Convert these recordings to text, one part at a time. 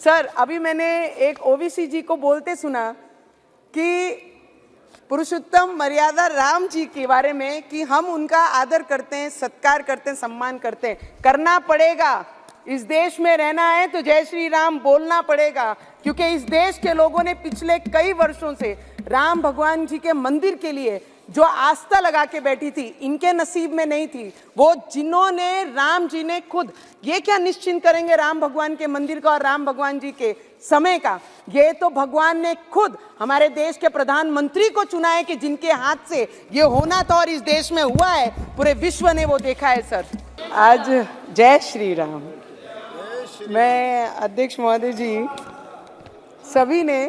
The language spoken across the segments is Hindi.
सर, अभी मैंने एक ओवीसी जी को बोलते सुना कि पुरुषोत्तम मर्यादा राम जी के बारे में कि हम उनका आदर करते हैं, सत्कार करते हैं, सम्मान करते हैं। करना पड़ेगा। इस देश में रहना है तो जय श्री राम बोलना पड़ेगा, क्योंकि इस देश के लोगों ने पिछले कई वर्षों से राम भगवान जी के मंदिर के लिए जो आस्था लगा के बैठी थी, इनके नसीब में नहीं थी। वो जिन्होंने राम जी ने खुद ये क्या निश्चिंत करेंगे राम भगवान के मंदिर का और राम भगवान जी के समय का, ये तो भगवान ने खुद हमारे देश के प्रधानमंत्री को चुना है कि जिनके हाथ से ये होना था और इस देश में हुआ है, पूरे विश्व ने वो देखा है। सर, आज जय श्री राम। मैं अध्यक्ष महोदय जी, सभी ने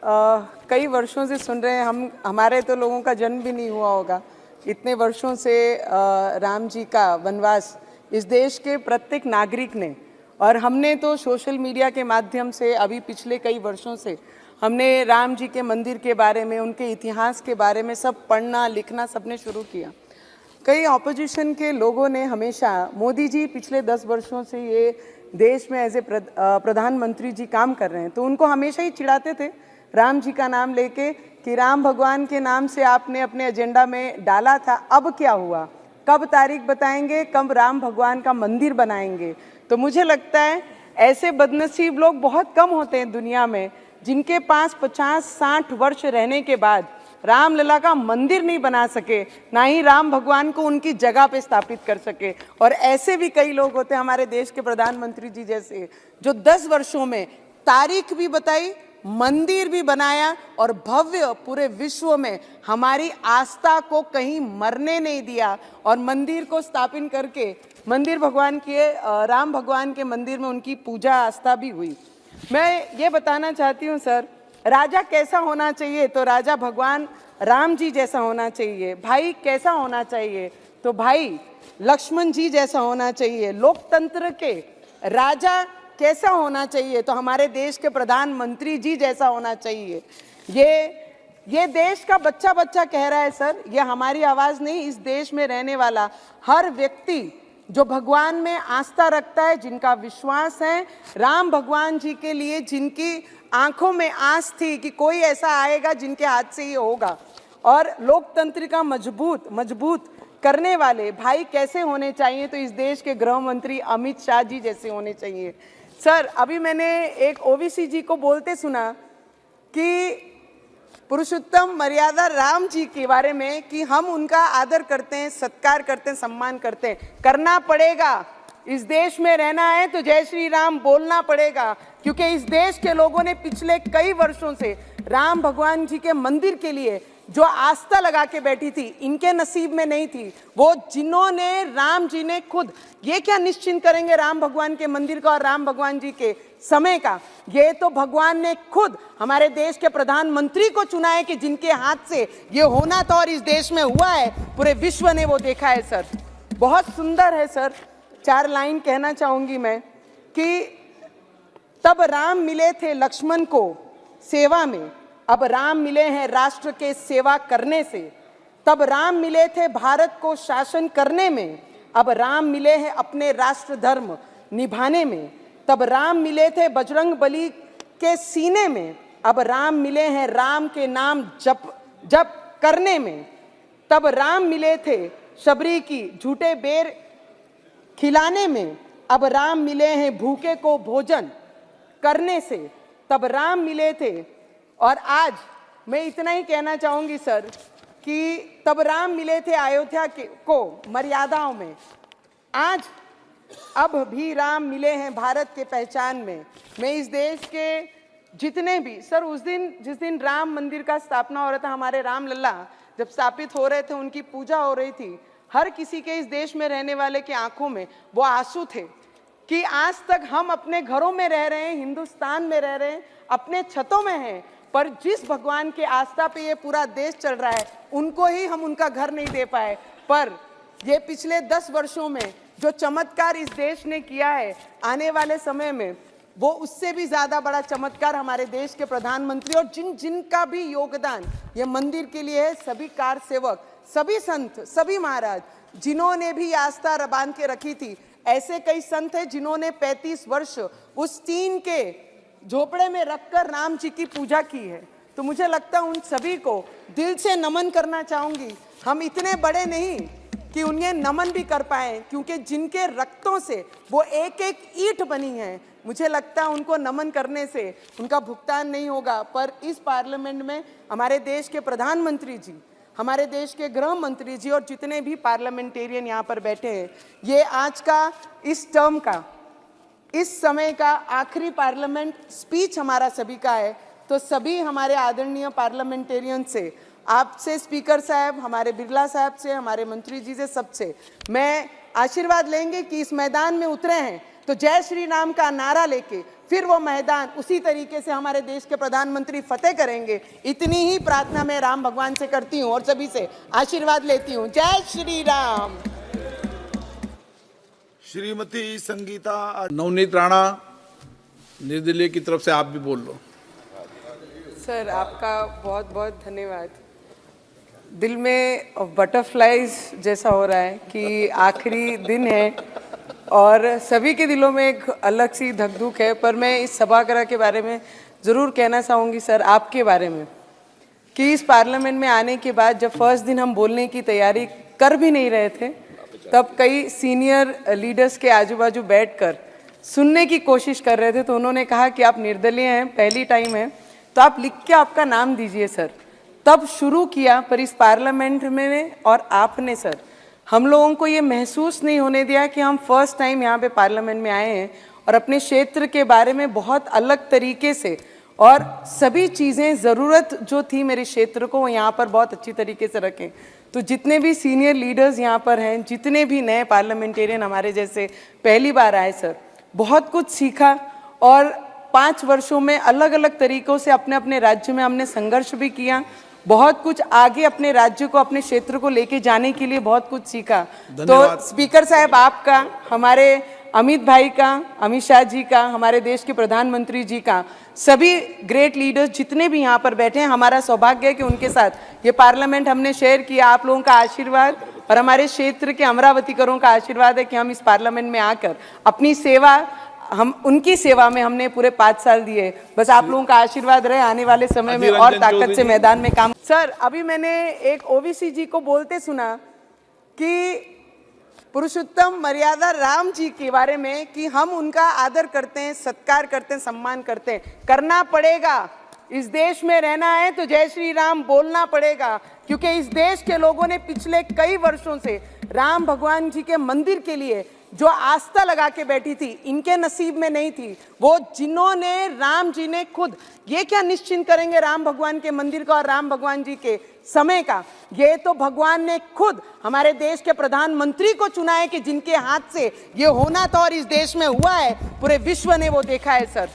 कई वर्षों से सुन रहे हैं, हमारे तो लोगों का जन्म भी नहीं हुआ होगा। इतने वर्षों से राम जी का वनवास इस देश के प्रत्येक नागरिक ने, और हमने तो सोशल मीडिया के माध्यम से अभी पिछले कई वर्षों से हमने राम जी के मंदिर के बारे में, उनके इतिहास के बारे में सब पढ़ना लिखना सबने शुरू किया। कई ऑपोजिशन के लोगों ने हमेशा, मोदी जी पिछले 10 वर्षों से ये देश में एज ए प्रधानमंत्री जी काम कर रहे हैं, तो उनको हमेशा ही चिढ़ाते थे राम जी का नाम लेके कि राम भगवान के नाम से आपने अपने एजेंडा में डाला था, अब क्या हुआ, कब तारीख बताएंगे, कब राम भगवान का मंदिर बनाएंगे। तो मुझे लगता है ऐसे बदनसीब लोग बहुत कम होते हैं दुनिया में, जिनके पास 50-60 वर्ष रहने के बाद रामलला का मंदिर नहीं बना सके, ना ही राम भगवान को उनकी जगह पे स्थापित कर सके। और ऐसे भी कई लोग होते हैं हमारे देश के प्रधानमंत्री जी जैसे, जो 10 वर्षों में तारीख भी बताई, मंदिर भी बनाया और भव्य पूरे विश्व में हमारी आस्था को कहीं मरने नहीं दिया, और मंदिर को स्थापित करके मंदिर भगवान के, राम भगवान के मंदिर में उनकी पूजा आस्था भी हुई। मैं ये बताना चाहती हूँ सर, राजा कैसा होना चाहिए, तो राजा भगवान राम जी जैसा होना चाहिए। भाई कैसा होना चाहिए, तो भाई लक्ष्मण जी जैसा होना चाहिए। लोकतंत्र के राजा कैसा होना चाहिए, तो हमारे देश के प्रधानमंत्री जी जैसा होना चाहिए। ये देश का बच्चा बच्चा कह रहा है सर, ये हमारी आवाज़ नहीं, इस देश में रहने वाला हर व्यक्ति जो भगवान में आस्था रखता है, जिनका विश्वास है राम भगवान जी के लिए, जिनकी आंखों में आस थी कि कोई ऐसा आएगा जिनके हाथ से ये होगा, और लोकतंत्र का मजबूत करने वाले भाई कैसे होने चाहिए, तो इस देश के गृह मंत्री अमित शाह जी जैसे होने चाहिए। सर, अभी मैंने एक ओवीसी जी को बोलते सुना कि पुरुषोत्तम मर्यादा राम जी के बारे में कि हम उनका आदर करते हैं, सत्कार करते हैं, सम्मान करते हैं। करना पड़ेगा। इस देश में रहना है तो जय श्री राम बोलना पड़ेगा, क्योंकि इस देश के लोगों ने पिछले कई वर्षों से राम भगवान जी के मंदिर के लिए जो आस्था लगा के बैठी थी, इनके नसीब में नहीं थी। वो जिन्होंने, राम जी ने खुद ये क्या निश्चिंत करेंगे राम भगवान के मंदिर का और राम भगवान जी के समय का, ये तो भगवान ने खुद हमारे देश के प्रधानमंत्री को चुना है कि जिनके हाथ से ये होना था और इस देश में हुआ है, पूरे विश्व ने वो देखा है। सर, बहुत सुंदर है सर। 4 लाइन कहना चाहूंगी मैं कि तब राम मिले थे लक्ष्मण को सेवा में, अब राम मिले हैं राष्ट्र के सेवा करने से। तब राम मिले थे भारत को शासन करने में, अब राम मिले हैं अपने राष्ट्र धर्म निभाने में। तब राम मिले थे बजरंग बली के सीने में, अब राम मिले हैं राम के नाम जप करने में। तब राम मिले थे शबरी की झूठे बेर खिलाने में, अब राम मिले हैं भूखे को भोजन करने से। तब राम मिले थे, और आज मैं इतना ही कहना चाहूंगी सर कि तब राम मिले थे अयोध्या को मर्यादाओं में, आज अब भी राम मिले हैं भारत के पहचान में। मैं इस देश के जितने भी सर, उस दिन जिस दिन राम मंदिर का स्थापना हो रहा था, हमारे राम लल्ला जब स्थापित हो रहे थे, उनकी पूजा हो रही थी, हर किसी के इस देश में रहने वाले की आंखों में वो आंसू थे कि आज तक हम अपने घरों में रह रहे हैं, हिंदुस्तान में रह रहे हैं, अपने छतों में हैं, पर जिस भगवान के आस्था पे ये पूरा देश चल रहा है, उनको ही हम उनका घर नहीं दे पाए। पर ये पिछले 10 वर्षों में जो चमत्कार इस देश ने किया है, आने वाले समय में वो उससे भी ज्यादा बड़ा चमत्कार हमारे देश के प्रधानमंत्री और जिनका भी योगदान ये मंदिर के लिए है, सभी कार सेवक, सभी संत, सभी महाराज, जिन्होंने भी आस्था बांध के रखी थी। ऐसे कई संत हैं जिन्होंने 35 वर्ष उस 3 के झोपड़े में रखकर राम जी की पूजा की है। तो मुझे लगता है उन सभी को दिल से नमन करना चाहूंगी। हम इतने बड़े नहीं कि उन्हें नमन भी कर पाए, क्योंकि जिनके रक्तों से वो एक एक ईंट बनी है, मुझे लगता है उनको नमन करने से उनका भुगतान नहीं होगा। पर इस पार्लियामेंट में हमारे देश के प्रधानमंत्री जी, हमारे देश के गृह मंत्री जी और जितने भी पार्लियामेंटेरियन यहाँ पर बैठे हैं, ये आज का इस टर्म का, इस समय का आखिरी पार्लियामेंट स्पीच हमारा सभी का है। तो सभी हमारे आदरणीय पार्लियामेंटेरियन से, आपसे स्पीकर साहब, हमारे बिरला साहब से, हमारे मंत्री जी से, सबसे मैं आशीर्वाद लेंगे कि इस मैदान में उतरे हैं तो जय श्री राम का नारा लेके फिर वो मैदान उसी तरीके से हमारे देश के प्रधानमंत्री फतेह करेंगे। इतनी ही प्रार्थना मैं राम भगवान से करती हूँ और सभी से आशीर्वाद लेती हूँ। जय श्री राम। श्रीमती संगीता नवनीत राणा निर्दलीय की तरफ से आप भी बोल लो। सर, आपका बहुत बहुत धन्यवाद। दिल में बटरफ्लाइज जैसा हो रहा है कि आखिरी दिन है और सभी के दिलों में एक अलग सी धक-धुक है। पर मैं इस सभागृह के बारे में ज़रूर कहना चाहूँगी सर, आपके बारे में, कि इस पार्लियामेंट में आने के बाद जब फर्स्ट दिन हम बोलने की तैयारी कर भी नहीं रहे थे, तब कई सीनियर लीडर्स के आजू बाजू बैठकर सुनने की कोशिश कर रहे थे। तो उन्होंने कहा कि आप निर्दलीय हैं, पहली टाइम है, तो आप लिख के आपका नाम दीजिए सर। तब शुरू किया, पर इस पार्लियामेंट में और आपने सर हम लोगों को ये महसूस नहीं होने दिया कि हम फर्स्ट टाइम यहाँ पे पार्लियामेंट में आए हैं और अपने क्षेत्र के बारे में बहुत अलग तरीके से और सभी चीज़ें ज़रूरत जो थी मेरे क्षेत्र को, वो यहाँ पर बहुत अच्छी तरीके से रखें। तो जितने भी सीनियर लीडर्स यहाँ पर हैं, जितने भी नए पार्लियामेंटेरियन हमारे जैसे पहली बार आए सर, बहुत कुछ सीखा और 5 वर्षों में अलग अलग तरीक़ों से अपने अपने राज्य में हमने संघर्ष भी किया। बहुत कुछ आगे अपने राज्य को, अपने क्षेत्र को लेके जाने के लिए बहुत कुछ सीखा। तो स्पीकर साहब आपका, हमारे अमित भाई का, अमित शाह जी का, हमारे देश के प्रधानमंत्री जी का, सभी ग्रेट लीडर्स जितने भी यहाँ पर बैठे हैं, हमारा सौभाग्य है कि उनके साथ ये पार्लियामेंट हमने शेयर किया। आप लोगों का आशीर्वाद और हमारे क्षेत्र के अमरावतीकरों का आशीर्वाद है कि हम इस पार्लियामेंट में आकर अपनी सेवा, हम उनकी सेवा में हमने पूरे 5 साल दिए। बस आप लोगों का आशीर्वाद रहे, आने वाले समय में और ताकत से मैदान में काम। सर, अभी मैंने एक ओवीसी जी को बोलते सुना कि पुरुषोत्तम मर्यादा राम जी के बारे में कि हम उनका आदर करते हैं, सत्कार करते हैं, सम्मान करते हैं। करना पड़ेगा, इस देश में रहना है तो जय श्री राम बोलना पड़ेगा, क्योंकि इस देश के लोगों ने पिछले कई वर्षों से राम भगवान जी के मंदिर के लिए जो आस्था लगा के बैठी थी, इनके नसीब में नहीं थी। वो जिन्होंने, राम जी ने खुद, ये क्या निश्चिंत करेंगे राम भगवान के मंदिर का और राम भगवान जी के समय का, ये तो भगवान ने खुद हमारे देश के प्रधानमंत्री को चुना है कि जिनके हाथ से ये होना था और इस देश में हुआ है, पूरे विश्व ने वो देखा है सर।